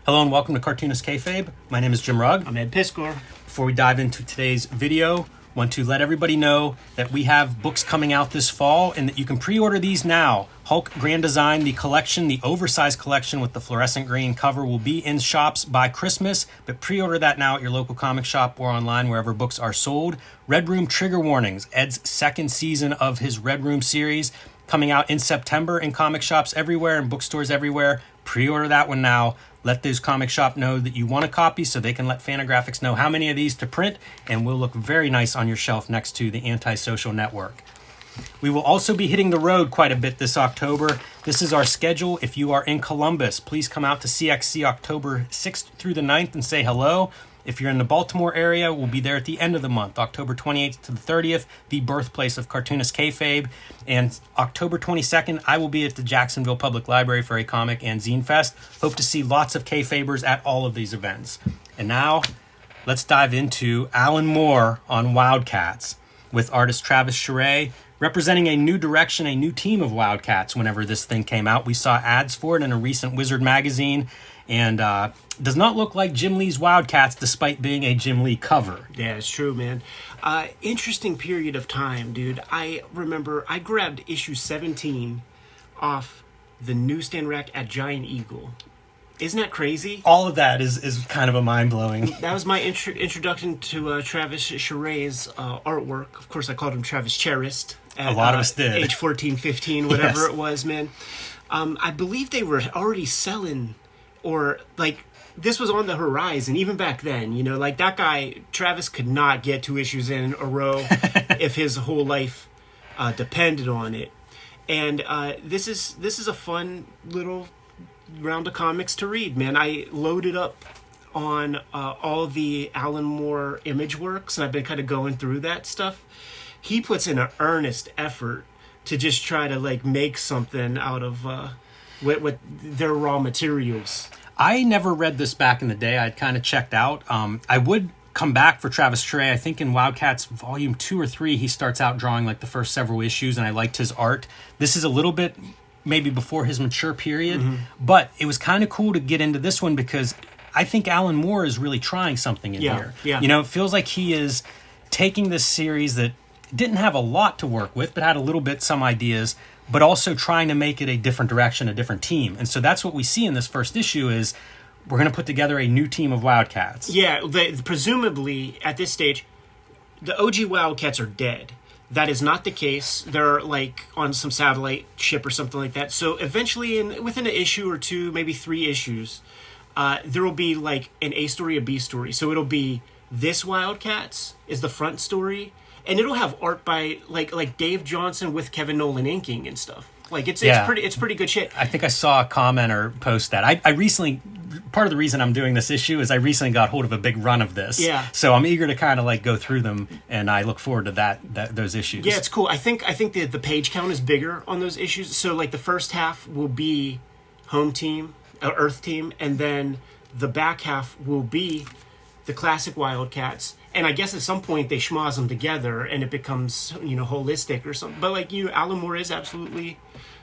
Hello and welcome to Cartoonist Kayfabe. My name is Jim Rugg. I'm Ed Piscor. Before we dive into today's video, want to let everybody know that we have books coming out this fall and that you can pre-order these now. Hulk Grand Design, the collection, the oversized collection with the fluorescent green cover will be in shops by Christmas, but pre-order that now at your local comic shop or online wherever books are sold. Red Room Trigger Warnings, Ed's second season of his Red Room series, coming out in September in comic shops everywhere and bookstores everywhere. Pre-order that one now. Let those comic shop know that you want a copy so they can let Fantagraphics know how many of these to print, and will look very nice on your shelf next to the Antisocial Network. We will also be hitting the road quite a bit this October. This is our schedule. If you are in Columbus, please come out to CXC October 6th through the 9th and say hello. If you're in the Baltimore area, we'll be there at the end of the month, October 28th to the 30th, the birthplace of Cartoonist Kayfabe. And October 22nd, I will be at the Jacksonville Public Library for a comic and zine fest. Hope to see lots of Kayfabers at all of these events. And now, let's dive into Alan Moore on WildCATs with artist Travis Charest, representing a new direction, a new team of WildCATs whenever this thing came out. We saw ads for it in a recent Wizard magazine, and does not look like Jim Lee's WildCATs despite being a Jim Lee cover. Yeah, it's true, man. Interesting period of time, dude. I remember I grabbed issue 17 off the newsstand rack at Giant Eagle. Isn't that crazy? All of that is kind of a mind-blowing. That was my introduction to Travis Charest's artwork. Of course, I called him Travis Charest. At, a lot of us did. Age 14, 15, whatever Yes. it was, man. I believe they were already selling, or like this was on the horizon even back then. You know, like that guy Travis could not get 2 issues in a row if his whole life depended on it. And this is a fun little round of comics to read, man. I loaded up on all the Alan Moore image works, and I've been kind of going through that stuff. He puts in an earnest effort to just try to like make something out of what their raw materials. I never read this back in the day. I'd kind of checked out. I would come back for Travis Charest. I think in WildCATs volume 2 or 3, he starts out drawing like the first several issues, and I liked his art. This is a little bit maybe before his mature period, but it was kind of cool to get into this one because I think Alan Moore is really trying something in here. Yeah. You know, it feels like he is taking this series that didn't have a lot to work with, but had a little bit, some ideas, but also trying to make it a different direction, a different team. And so that's what we see in this first issue is we're going to put together a new team of WildCATs. Yeah, presumably at this stage, the OG WildCATs are dead. That is not the case. They're like on some satellite ship or something like that. So eventually, within an issue or 2, maybe 3 issues, there will be like an A story, a B story. So it'll be this WildCATs is the front story, and it'll have art by like Dave Johnson with Kevin Nolan inking and stuff. Like it's pretty good shit. I think I saw a commenter post that. I recently, part of the reason I'm doing this issue is I recently got hold of a big run of this. Yeah. So I'm eager to kind of like go through them, and I look forward to those issues. Yeah, it's cool. I think the page count is bigger on those issues. So like the first half will be home team, Earth team, and then the back half will be the classic WildCATs. And I guess at some point they schmoz them together and it becomes, holistic or something. But like Alan Moore is absolutely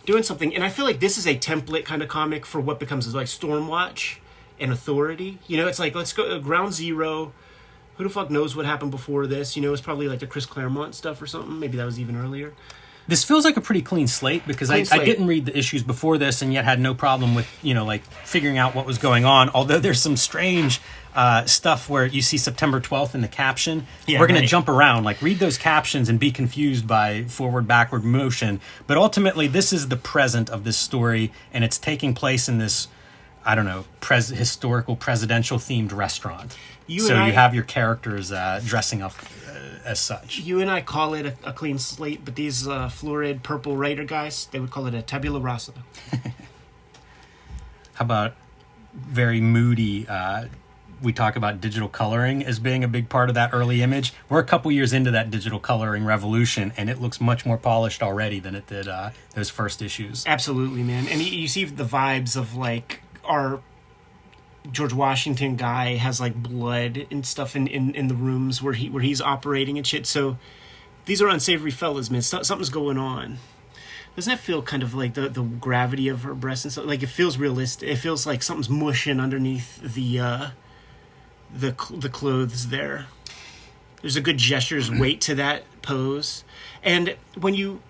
doing something. And I feel like this is a template kind of comic for what becomes like Stormwatch and Authority. It's like, let's go ground zero. Who the fuck knows what happened before this? It's probably like the Chris Claremont stuff or something. Maybe that was even earlier. This feels like a pretty clean slate because I didn't read the issues before this and yet had no problem with, like figuring out what was going on. Although there's some strange stuff where you see September 12th in the caption. Yeah, we're going to jump around, like read those captions and be confused by forward, backward motion. But ultimately, this is the present of this story, and it's taking place in this, I don't know, historical presidential themed restaurant. You have your characters dressing up as such. You and I call it a clean slate, but these florid purple writer guys, they would call it a tabula rasa. How about very moody? We talk about digital coloring as being a big part of that early image. We're a couple years into that digital coloring revolution, and it looks much more polished already than it did those first issues. Absolutely, man. And you see the vibes of like our George Washington guy has like blood and stuff in the rooms where he's operating and shit. So these are unsavory fellas, man. Something's going on. Doesn't it feel kind of like the gravity of her breasts and stuff? Like it feels realistic. It feels like something's mushing underneath the clothes there. There's a good gesture, weight to that pose, and when you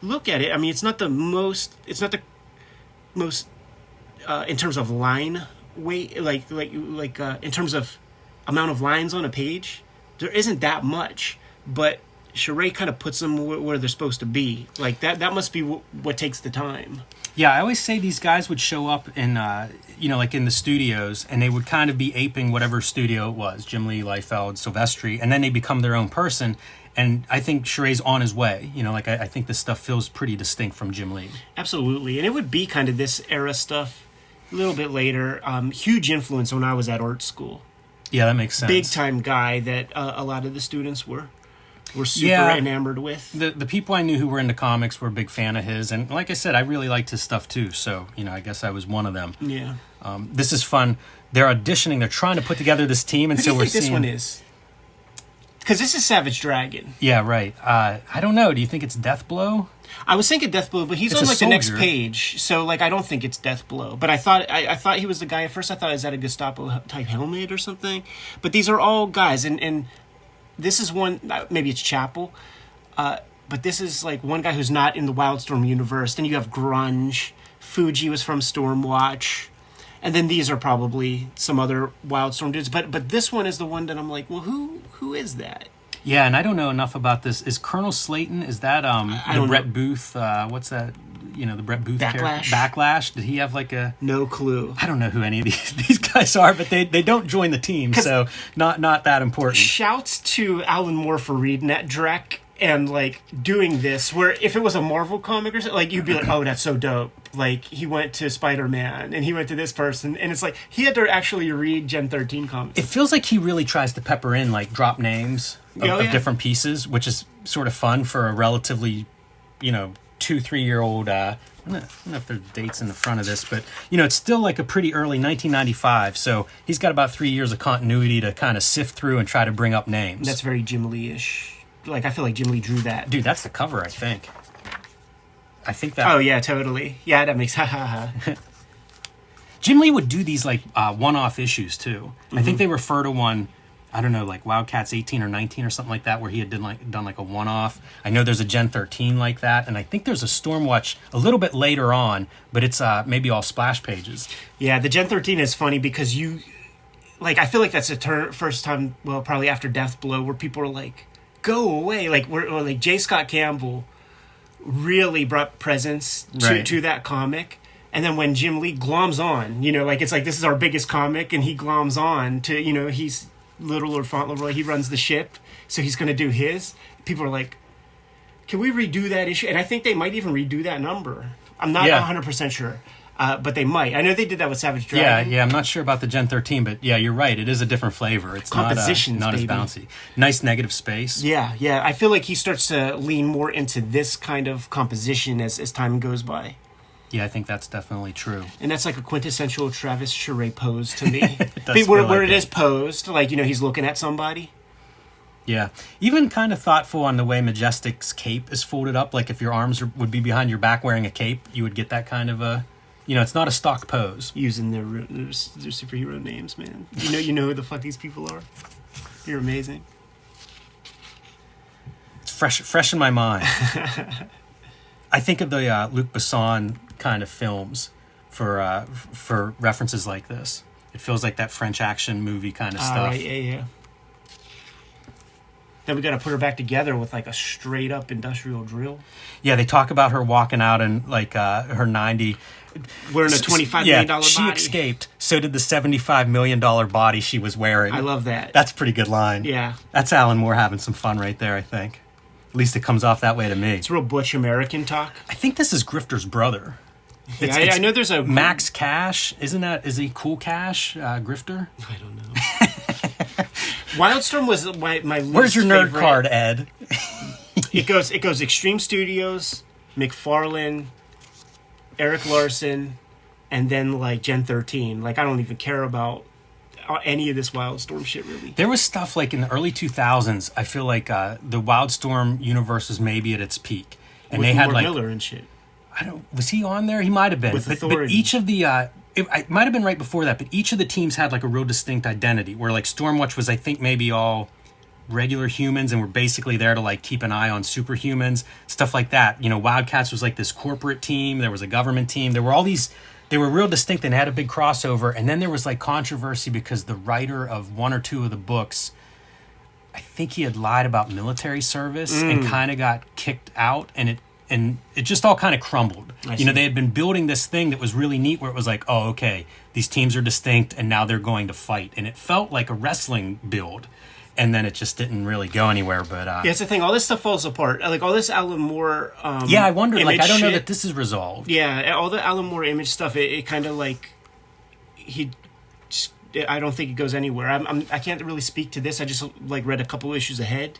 look at it, I mean, it's not the most in terms of line weight, like in terms of amount of lines on a page, there isn't that much, but Charest kind of puts them where they're supposed to be. Like that must be what takes the time. Yeah, I always say these guys would show up in, like in the studios, and they would kind of be aping whatever studio it was, Jim Lee, Liefeld, Silvestri, and then they become their own person. And I think Charest's on his way. Like I think this stuff feels pretty distinct from Jim Lee. Absolutely, and it would be kind of this era stuff a little bit later. Huge influence when I was at art school. Yeah, that makes sense. Big time guy that a lot of the students were super enamored with. The people I knew who were into comics were a big fan of his, and like I said, I really liked his stuff too. So I guess I was one of them. Yeah. This is fun. They're auditioning. They're trying to put together this team, and Who do so you we're think seeing this one is. Because this is Savage Dragon. Yeah, right. I don't know. Do you think it's Deathblow? I was thinking Deathblow, but he's It's on a like the next soldier. page, so like I don't think it's Deathblow. But I thought he was the guy at first. I thought he was at a Gestapo type helmet or something. But these are all guys, and this is one. Maybe it's Chapel, but this is like one guy who's not in the Wildstorm universe. Then you have Grunge. Fuji was from Stormwatch. And then these are probably some other Wildstorm dudes, but this one is the one that I'm like, well, who is that? Yeah, and I don't know enough about this. Is Colonel Slayton? Is that the Brett Booth? What's that? The Brett Booth Backlash. character? Backlash. Did he have like a? No clue. I don't know who any of these guys are, but they don't join the team, so not that important. Shouts to Alan Moore for reading that Drek and like doing this. Where if it was a Marvel comic or something, like you'd be like, oh, that's so dope. Like he went to Spider-Man and he went to this person, and it's like he had to actually read Gen 13 comics. It feels like he really tries to pepper in like drop names of different pieces, which is sort of fun for a relatively, 2-3 year old. I don't know if there's dates in the front of this, but it's still like a pretty early 1995. So he's got about 3 years of continuity to kind of sift through and try to bring up names. That's very Jim Lee-ish. Like I feel like Jim Lee drew that. Dude, that's the cover, I think. I think that. Oh yeah, totally. Yeah, that makes Jim Lee would do these like one-off issues too. I think they refer to one, I don't know, like WildCATs 18 or 19 or something like that, where he had done like a one-off. I know there's a Gen 13 like that, and I think there's a Stormwatch a little bit later on, but it's maybe all splash pages. Yeah, the Gen 13 is funny because I feel like that's the first time, well, probably after Deathblow, where people are like, go away. Like J. Scott Campbell really brought presence to that comic. And then when Jim Lee gloms on, it's like this is our biggest comic, and he gloms on to, he's Little Lord Fauntleroy, he runs the ship, so he's going to do his. People are like, can we redo that issue? And I think they might even redo that number. I'm not 100% sure, but they might. I know they did that with Savage Dragon. Yeah, I'm not sure about the Gen 13, but yeah, you're right. It is a different flavor. It's Compositions, not as baby. bouncy. Nice negative space. Yeah. I feel like he starts to lean more into this kind of composition as time goes by. Yeah, I think that's definitely true. And that's like a quintessential Travis Charest pose to me. It where it is posed, like, he's looking at somebody. Yeah. Even kind of thoughtful on the way Majestic's cape is folded up. Like if your arms would be behind your back wearing a cape, you would get that kind of a, it's not a stock pose. Using their superhero names, man. You know who the fuck these people are? You're amazing. It's fresh in my mind. I think of the Luc Besson kind of films for references like this. It feels like that French action movie kind of stuff. Right, yeah. Then we got to put her back together with like a straight up industrial drill. Yeah, they talk about her walking out in like her 90. Wearing a $25 million body. She escaped. So did the $75 million body she was wearing. I love that. That's a pretty good line. Yeah. That's Alan Moore having some fun right there, I think. At least it comes off that way to me. It's real butch American talk. I think this is Grifter's brother. I know there's a... Max Cash. Is he Cool Cash, Grifter? I don't know. Wildstorm was my least Where's your nerd favorite. card, Ed? It goes Extreme Studios, McFarlane, Eric Larson, and then like Gen 13. Like I don't even care about any of this Wildstorm shit really. There was stuff like in the early 2000s. I feel like the Wildstorm universe was maybe at its peak, and With they had Lord like Miller and shit. Was he on there? He might have been. With But authority. each of the it might have been right before that, but each of the teams had like a real distinct identity. Where like Stormwatch was, I think, maybe all regular humans and were basically there to like keep an eye on superhumans, stuff like that. You know, WildCATs was like this corporate team. There was a government team. There were all these. They were real distinct and had a big crossover. And then there was like controversy because the writer of one or two of the books, I think he had lied about military service and kind of got kicked out, and it just all kind of crumbled. You know, they had been building this thing that was really neat where it was like, oh, okay, these teams are distinct and now they're going to fight. And it felt like a wrestling build. And then it just didn't really go anywhere. But Yeah, that's the thing. All this stuff falls apart. Like all this Alan Moore. yeah, I wondered. Like, image I don't know shit. that this is resolved. Yeah, all the Alan Moore image stuff. It kind of like I don't think it goes anywhere. I can't really speak to this. I just like read a couple issues ahead.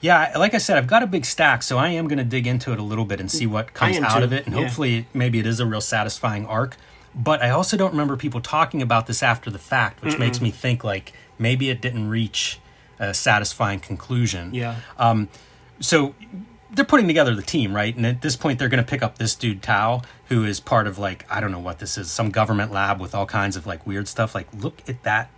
Yeah, like I said, I've got a big stack, so I am going to dig into it a little bit and see what comes am out too, of it. And yeah. hopefully, maybe it is a real satisfying arc. But I also don't remember people talking about this after the fact, which makes me think like maybe it didn't reach a satisfying conclusion. Yeah. So they're putting together the team, right? And at this point, they're going to pick up this dude, Tao, who is part of like, I don't know what this is, some government lab with all kinds of like weird stuff. Like, look at that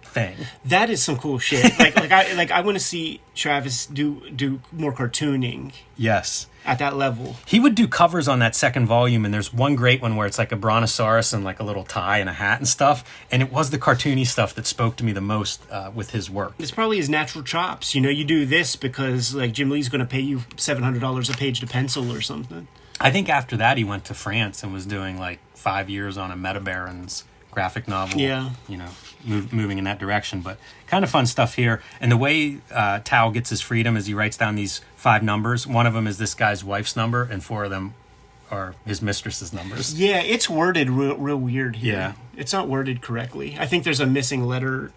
thing. That is some cool shit. I want to see Travis do more cartooning Yes. at that level. He would do covers on that second volume, and there's one great one where it's like a brontosaurus and like a little tie and a hat and stuff. And it was the cartoony stuff that spoke to me the most with his work. It's probably his natural chops. You know, you do this because like Jim Lee's going to pay you $700 a page to pencil or something. I think after that, he went to France and was doing like 5 years on a Meta Barons graphic novel. Yeah. You know, moving in that direction. But kind of fun stuff here. And the way Tao gets his freedom is he writes down these 5 numbers. One of them is this guy's wife's number, and 4 of them are his mistress's numbers. Yeah, it's worded real weird here. Yeah. It's not worded correctly. I think there's a missing letter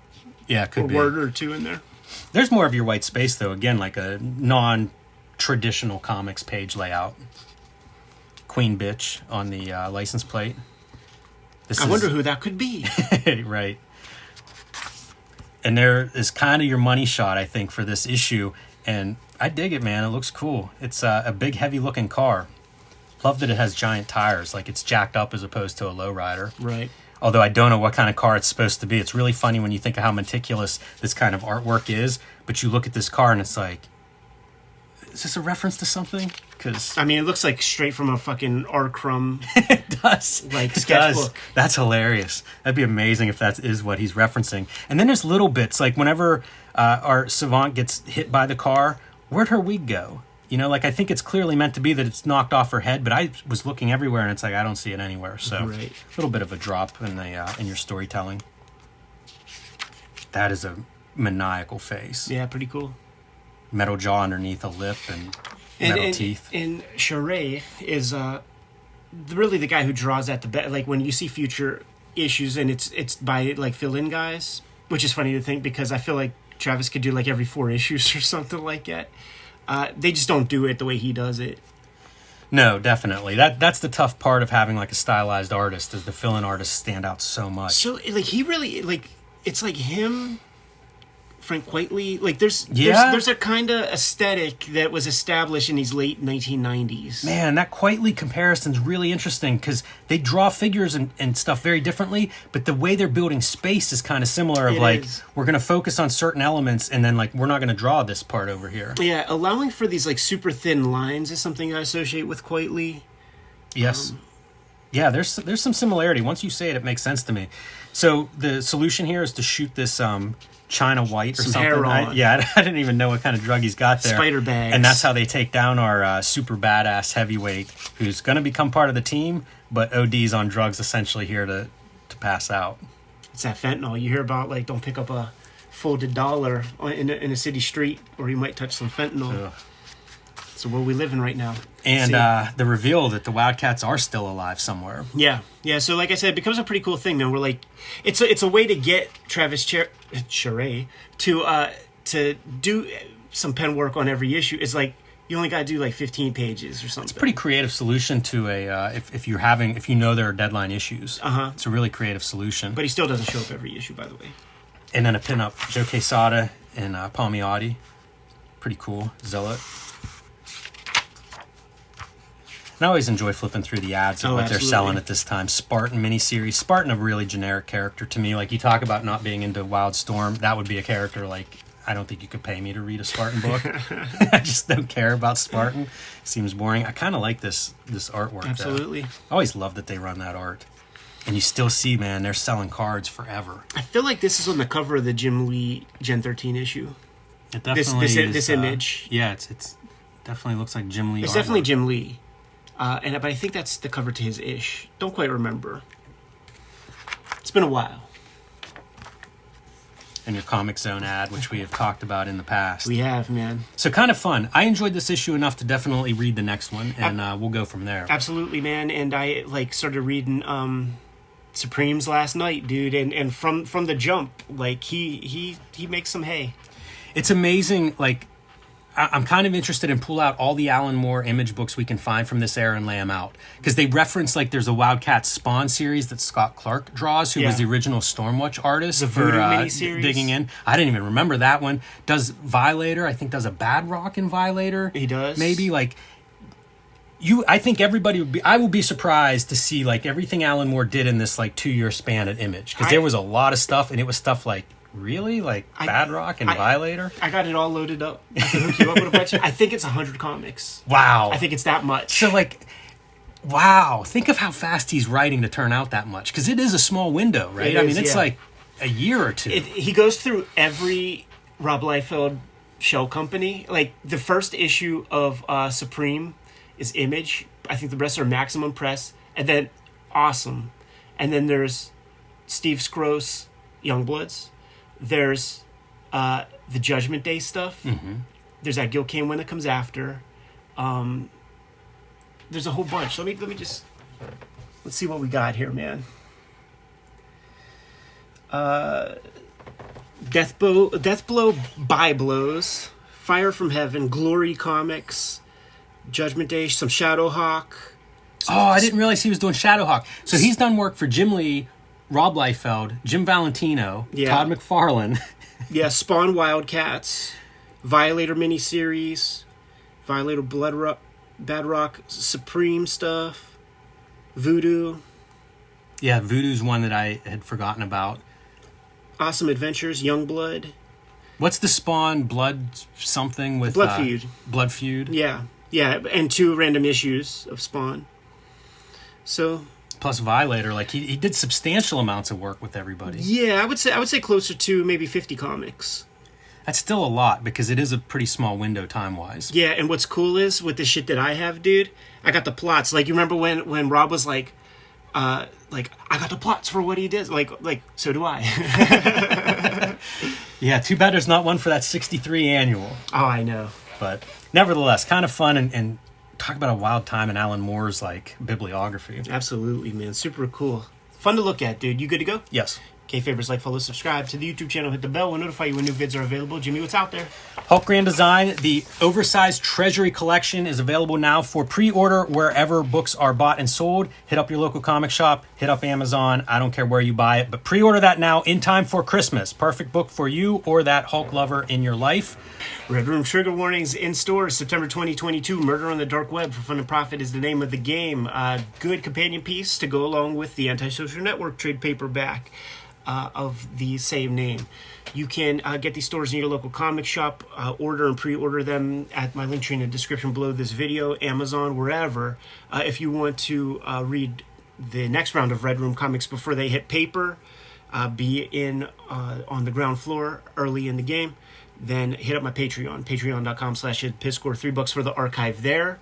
Yeah, it could or be. word or two in there. There's more of your white space, though. Again, like a non-traditional comics page layout. Queen Bitch on the license plate. I wonder who that could be. Right. And there is kind of your money shot, I think, for this issue. And I dig it, man. It looks cool. It's a big, heavy-looking car. Love that it has giant tires. Like, it's jacked up as opposed to a lowrider. Right. Although I don't know what kind of car it's supposed to be. It's really funny when you think of how meticulous this kind of artwork is. But you look at this car and it's like, is this a reference to something? Because I mean, it looks like straight from a fucking R. Crumb. it does. Like, It sketchbook. does. That's hilarious. That'd be amazing if that is what he's referencing. And then there's little bits, like whenever our savant gets hit by the car, where'd her wig go? You know, like I think it's clearly meant to be that it's knocked off her head, but I was looking everywhere and it's like I don't see it anywhere. So Right. a little bit of a drop in the in your storytelling. That is a maniacal face. Yeah, pretty cool. Metal jaw underneath a lip and metal teeth. And Charest is really the guy who draws at the best. Like when you see future issues and it's by like fill-in guys, which is funny to think because I feel like Travis could do like every 4 issues or something like that. They just don't do it the way he does it. No, definitely. That's the tough part of having like a stylized artist is the fill-in artists stand out so much. So like he really like it's like him, Frank Quitely. Like there's a kind of aesthetic that was established in these late 1990s. Man, that Quitely comparison's really interesting because they draw figures and stuff very differently, but the way they're building space is kind of similar. Of It like is. we're going to focus on certain elements and then like we're not going to draw this part over here. Yeah, allowing for these like super thin lines is something I associate with Quitely. Yes. Yeah, there's some similarity. Once you say it, it makes sense to me. So the solution here is to shoot this China White or Some something. heroin. I didn't even know what kind of drug he's got there. Spider bags. And that's how they take down our super badass heavyweight who's going to become part of the team, but OD's on drugs essentially here to pass out. It's that fentanyl. You hear about like don't pick up a folded dollar in a city street or you might touch some fentanyl. Ugh. It's the world we live in right now. And See? the reveal that the WildCATs are still alive somewhere. Yeah. So like I said, it becomes a pretty cool thing. Man, we're like, it's a way to get Travis Charest to do some pen work on every issue. It's like you only got to do like 15 pages or something. Pretty creative solution to a if you know there are deadline issues. It's a really creative solution. But he still doesn't show up every issue, by the way. And then a pinup, Joe Quesada and Palmiotti. Pretty cool. Zealot. And I always enjoy flipping through the ads of what they're selling at this time. Spartan miniseries. Spartan, a really generic character to me. Like, you talk about not being into Wildstorm, that would be a character like, I don't think you could pay me to read a Spartan book. I just don't care about Spartan. It seems boring. I kind of like this artwork. Absolutely. Though. I always love that they run that art. And you still see, man, they're selling cards forever. I feel like this is on the cover of the Jim Lee Gen 13 issue. It definitely is. This image. Yeah, it's definitely looks like Jim Lee. It's definitely Jim Lee. But I think that's the cover to his ish. Don't quite remember. It's been a while. And your Comic Zone ad, which we have talked about in the past. We have, man. So kind of fun. I enjoyed this issue enough to definitely read the next one, and we'll go from there. Absolutely, man. And I started reading Supremes last night, dude. And from the jump, like he makes some hay. It's amazing. Like, I'm kind of interested in pull out all the Alan Moore Image books we can find from this era and lay them out. Because they reference, like, there's a WildCATs Spawn series that Scott Clark draws, who was the original Stormwatch artist. The Voodoo miniseries. Digging in. I didn't even remember that one. Does Violator, I think does a Bad Rock in Violator. He does. Maybe, like, I think everybody would be, I will be surprised to see, like, everything Alan Moore did in this, like, 2-year span at Image. Because there was a lot of stuff, and it was stuff like, really? Like Bad Rock and Violator? I got it all loaded up. I can hook you up with a bunch. I think it's 100 comics. Wow. I think it's that much. So, like, wow. Think of how fast he's writing to turn out that much. Because it is a small window, right? It's like a year or two. He goes through every Rob Liefeld shell company. Like, the first issue of Supreme is Image. I think the rest are Maximum Press. And then Awesome. And then there's Steve Skroce, Youngbloods. There's the Judgment Day stuff. Mm-hmm. There's that Gil Kane one that comes after. There's a whole bunch. Let me just let's see what we got here, man. Death Blow, By Blows, Fire from Heaven, Glory Comics, Judgment Day, some Shadowhawk. I didn't realize he was doing Shadowhawk. So he's done work for Jim Lee, Rob Liefeld, Jim Valentino, Todd McFarlane. Spawn WildCATs, Violator miniseries, Violator Bad Rock, Supreme stuff, Voodoo. Yeah, Voodoo's one that I had forgotten about. Awesome Adventures, Youngblood. What's the Spawn Blood something with... Blood Feud. Blood Feud? Yeah, and 2 random issues of Spawn. So... Plus Violator, like he did substantial amounts of work with everybody. Yeah, I would say closer to maybe 50 comics. That's still a lot because it is a pretty small window time-wise. Yeah, and what's cool is with the shit that I have, dude, I got the plots. Like, you remember when Rob was like, I got the plots for what he did. Like so do I. Yeah, too bad there's not one for that 63 annual. Oh, I know. But nevertheless, kind of fun and talk about a wild time in Alan Moore's, like, bibliography. Absolutely, man. Super cool. Fun to look at, dude. You good to go? Yes. Kayfabers, like, follow, subscribe to the YouTube channel, hit the bell. We'll notify you when new vids are available. Jimmy, what's out there? Hulk Grand Design, the oversized Treasury Collection, is available now for pre-order wherever books are bought and sold. Hit up your local comic shop, hit up Amazon. I don't care where you buy it, but pre-order that now in time for Christmas. Perfect book for you or that Hulk lover in your life. Red Room trigger warnings in stores September 2022. Murder on the Dark Web for Fun and Profit is the name of the game. Good companion piece to go along with the Antisocial Network trade paperback of the same name. You can get these stores in your local comic shop, order and pre-order them at my link tree in the description below this video, Amazon, wherever. If you want to read the next round of Red Room comics before they hit paper, be in on the ground floor early in the game, then hit up my Patreon, patreon.com/piscore, $3 for the archive there.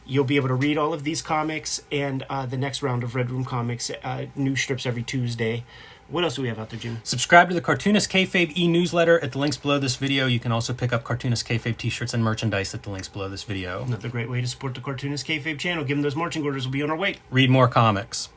You'll be able to read all of these comics and the next round of Red Room comics, new strips every Tuesday. What else do we have out there, Jim? Subscribe to the Cartoonist Kayfabe e-newsletter at the links below this video. You can also pick up Cartoonist Kayfabe t-shirts and merchandise at the links below this video. Another great way to support the Cartoonist Kayfabe channel. Give them those marching orders. We'll be on our way. Read more comics.